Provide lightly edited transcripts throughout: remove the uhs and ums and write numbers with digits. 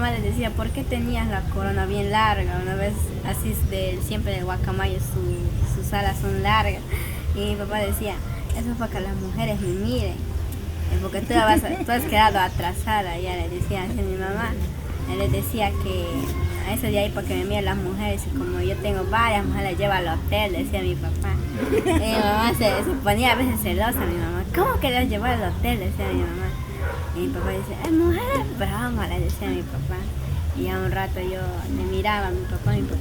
mamá le decía, ¿por qué tenías la corona bien larga? Una vez así siempre el guacamayo sus alas son largas. Y mi papá decía, eso es para que las mujeres me miren. Es porque tú has quedado atrasada, ya le decía así a mi mamá. Él le decía que a eso de ahí para que me miren las mujeres, y como yo tengo varias mujeres, las llevo al hotel, decía mi papá. Y mi mamá se ponía a veces celosa, mi mamá. ¿Cómo que las llevo al hotel? Decía mi mamá. Y mi papá dice, mujeres bravas, le decía a mi papá. Y a un rato yo le miraba a mi papá me dice,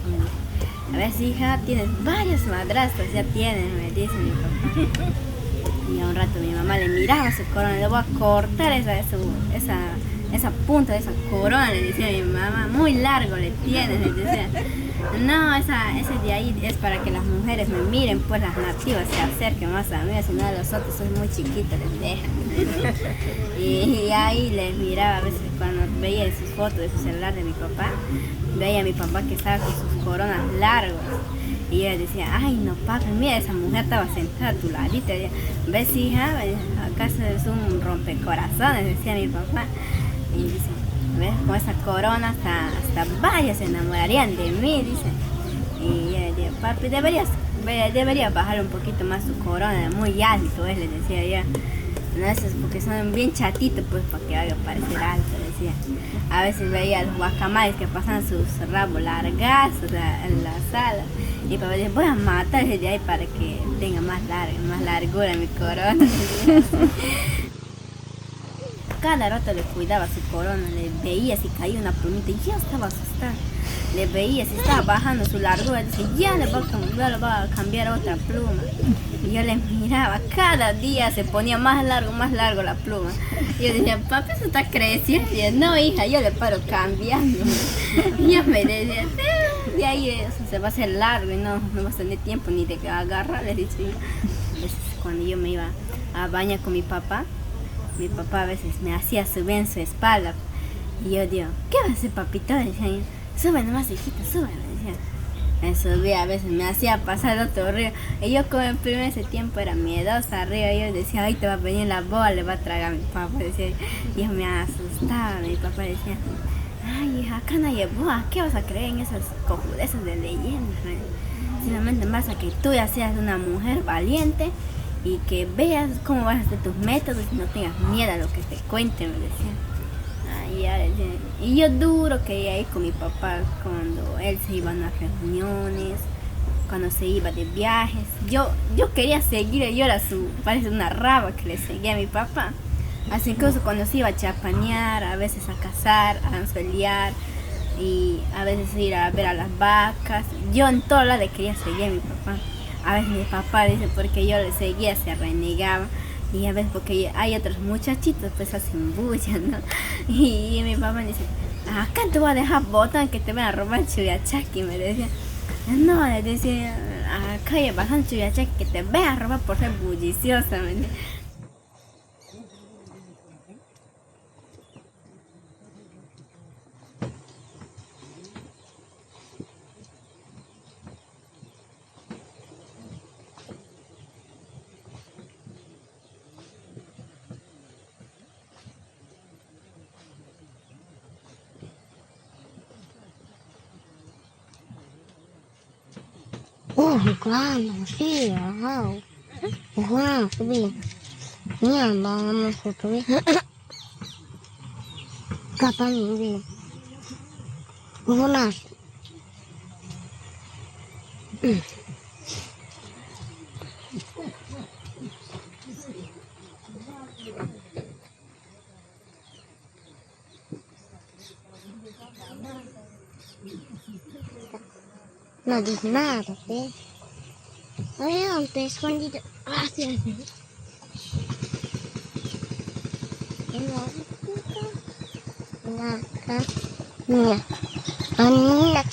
a ver si hija, tienes varios madrastros, ya tienes, me dice mi papá. Y a un rato mi mamá le miraba su corona, le voy a cortar esa punta de esa corona, le decía a mi mamá, muy largo le tienes, le decía. No, ese de ahí es para que las mujeres me miren, pues las nativas se acerquen más a mí, si no los otros son muy chiquitos, les dejan. Y ahí les miraba a veces cuando veía sus fotos de su celular de mi papá, veía a mi papá que estaba con sus coronas largas. Y yo le decía, ay no papi, mira esa mujer estaba sentada a tu ladito. Y decía, ¿ves hija? ¿Acaso es un rompecorazones? Decía mi papá. Y dice, ¿ves? Con esa corona hasta varios se enamorarían de mí, dice. Y yo le digo, papi, deberías bajar un poquito más tu corona, muy alto, le decía yo. No, eso es porque son bien chatitos, pues, para que haga parecer alto, decía. A veces veía a los guacamayos que pasan sus rabos largazos en la sala. Y papá decía, voy a matar desde ahí para que tenga más largura mi corona. Cada rato le cuidaba su corona, le veía si caía una plumita y ya estaba asustada. Le veía si estaba bajando su largura, decía, ya le va a cambiar otra pluma. Y yo le miraba, cada día se ponía más largo la pluma. Y yo decía, papi, eso está creciendo. Y yo, no, hija, yo le paro cambiando. Y yo me decía, de ahí eso se va a hacer largo y no vas a tener tiempo ni de agarrar, le decía. A veces cuando yo me iba a bañar con mi papá a veces me hacía subir en su espalda. Y yo digo, ¿qué va a hacer papito? Decía yo, sube nomás hijita, sube, me decía. Me subía, a veces me hacía pasar el otro río. Y yo como en ese tiempo era miedosa arriba, yo decía, ay, te va a venir la bola, le va a tragar a mi papá, decía. Y yo me asustaba, mi papá decía, ay hija, acá no hay boa, ¿qué vas a creer en esas cojudezas de leyendas? Simplemente basta que tú ya seas una mujer valiente y que veas cómo vas a hacer tus métodos y no tengas miedo a lo que te cuenten, me decía. Y yo duro quería ir con mi papá cuando él se iba a unas reuniones, cuando se iba de viajes. Yo quería seguir, yo era parece una raba que le seguía a mi papá. Así incluso cuando se iba a chapanear, a veces a cazar, a anzueliar y a veces ir a ver a las vacas. Yo en todo lado le quería seguir a mi papá. A veces mi papá dice porque yo le seguía se renegaba. Y a veces porque hay otros muchachitos pues hacen bulla, ¿no? Y mi papá dice, acá te voy a dejar botan que te van a robar chuyachaki, me decía. No, le decía, acá ya bajan chuyachaki que te van a robar por ser bulliciosa, me decía. Claro, sí, wow. Wow, subí. Mira, vamos a subir. Kapan ini? Bunas. No dice nada, ¿sí? Ay, ¿dónde escondido? Ah, sí, sí. Mira, mira.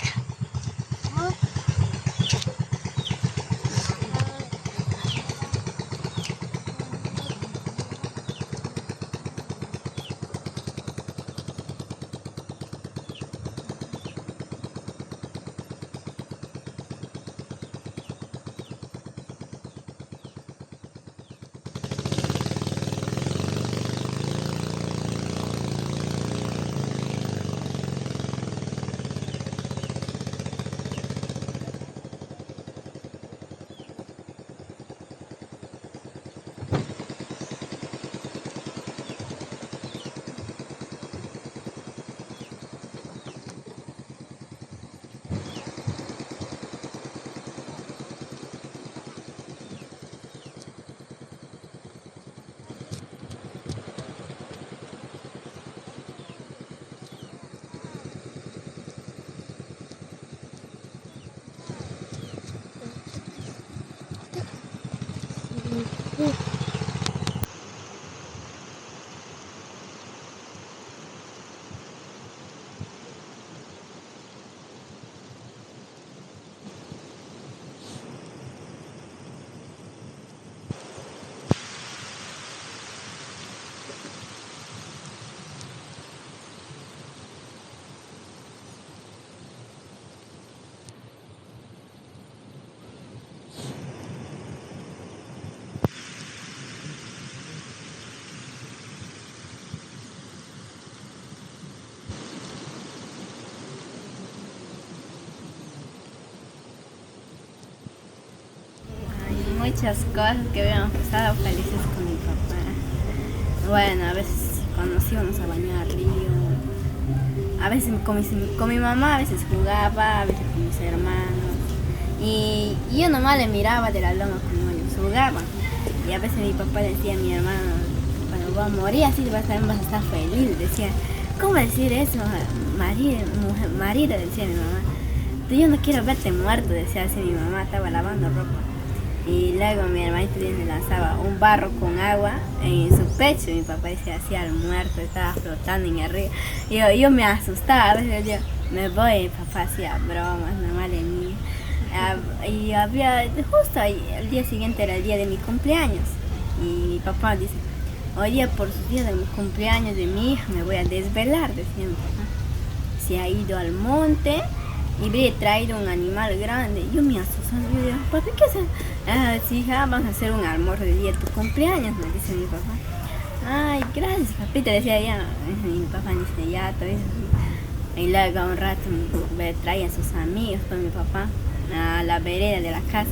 muchas cosas que habíamos pasado felices con mi papá. Bueno, a veces cuando nos íbamos a bañar al río, a veces con mi mamá, a veces jugaba, a veces con mis hermanos. Y yo nomás le miraba de la loma como ellos jugaban. Y a veces mi papá decía a mi hermano, cuando voy a morir así también vas a estar feliz. Decía, ¿cómo decir eso? Marido, decía mi mamá. Yo no quiero verte muerto, decía así mi mamá, estaba lavando ropa. Y luego mi hermanito le lanzaba un barro con agua en su pecho. Y mi papá decía así al muerto, estaba flotando en el río. Yo me asustaba, a veces yo me voy, y mi papá hacía bromas, normal de mí. Y había, justo ahí, el día siguiente era el día de mi cumpleaños. Y mi papá dice, hoy día por su día de mi cumpleaños de mi hija me voy a desvelar, decía mi papá. Se ha ido al monte y había traído un animal grande. Yo me asusté, yo digo, papi, ¿qué haces? Sí, hija, vamos a hacer un almuerzo el día de tu cumpleaños, me dice mi papá. Ay, gracias, papita, decía ya. Y mi papá dice, ya, todo eso. Y luego un rato me traían sus amigos con mi papá a la vereda de la casa.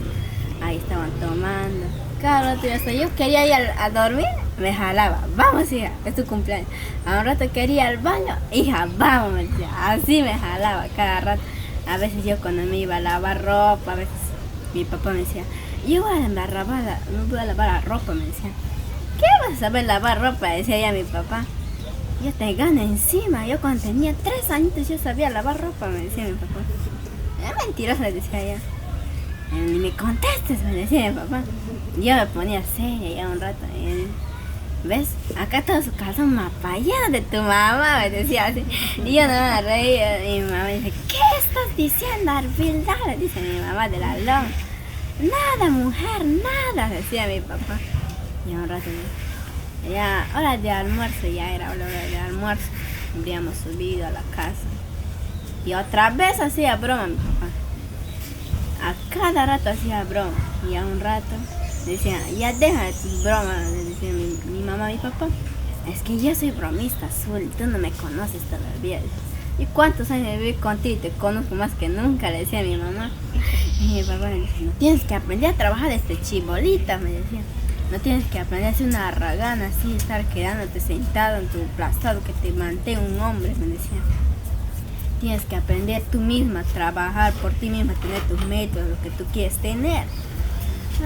Ahí estaban tomando. Cada rato yo quería ir a dormir, me jalaba. Vamos, hija, es tu cumpleaños. A un rato quería ir al baño, hija, vamos, me decía. Así me jalaba cada rato. A veces yo cuando me iba a lavar ropa, a veces mi papá me decía, yo voy a lavar la ropa, me decía. ¿Qué vas a saber lavar ropa? Decía ya mi papá. Yo te gano encima. Yo cuando tenía 3 añitos yo sabía lavar ropa, me decía mi papá. Es mentirosa, decía ella. Ni me contestes, me decía mi papá. Yo me ponía seria ya un rato. ¿Ves? Acá todo su calzón mapallado de tu mamá, me decía así. Y yo no me reía. Y mi mamá dice, ¿qué estás diciendo, Arvilda? Le dice mi mamá de la loma. Nada, mujer, nada, decía mi papá. Y un rato ya, hora de almuerzo, ya era hora de almuerzo. Habríamos subido a la casa. Y otra vez hacía broma mi papá. A cada rato hacía broma. Y a un rato decía, ya deja de tus bromas, le decía mi mamá a mi papá. Es que yo soy bromista, Azul, tú no me conoces todavía. ¿Y cuántos años viví contigo? Te conozco más que nunca, le decía mi mamá. Y mi papá me decía, no tienes que aprender a trabajar desde chibolita, me decía. No tienes que aprender a ser una ragana así, estar quedándote sentado en tu plastado que te mantenga un hombre, me decía. Tienes que aprender tú misma a trabajar por ti misma, tener tus métodos, lo que tú quieres tener.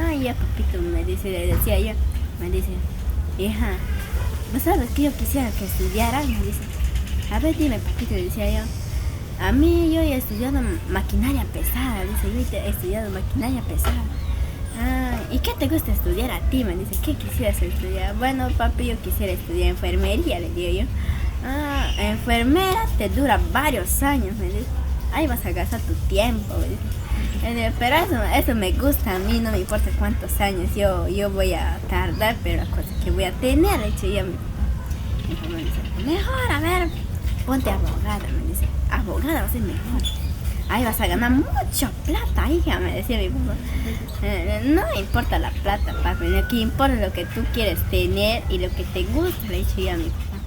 Ay, ya papito, me dice, le decía yo, me dice, hija, ¿no sabes que yo quisiera que estudiaras? Me dice, a ver, dime papito, le decía yo. A mí yo he estudiado maquinaria pesada, dice, yo he estudiado maquinaria pesada. ¿Y qué te gusta estudiar a ti? Me dice, ¿qué quisieras estudiar? Bueno, papi, yo quisiera estudiar enfermería, le digo yo. Enfermera te dura varios años, me dice. Ahí vas a gastar tu tiempo, me dice. Pero eso me gusta a mí, no me importa cuántos años yo voy a tardar, pero la cosa que voy a tener, le he dicho yo. Mi papá me dice, mejor, a ver, ponte abogada, me dice. Abogada va a ser mejor. Ahí vas a ganar mucha plata, hija, me decía mi papá. No importa la plata, papi, lo que importa es lo que tú quieres tener y lo que te gusta, le he dicho yo a mi papá.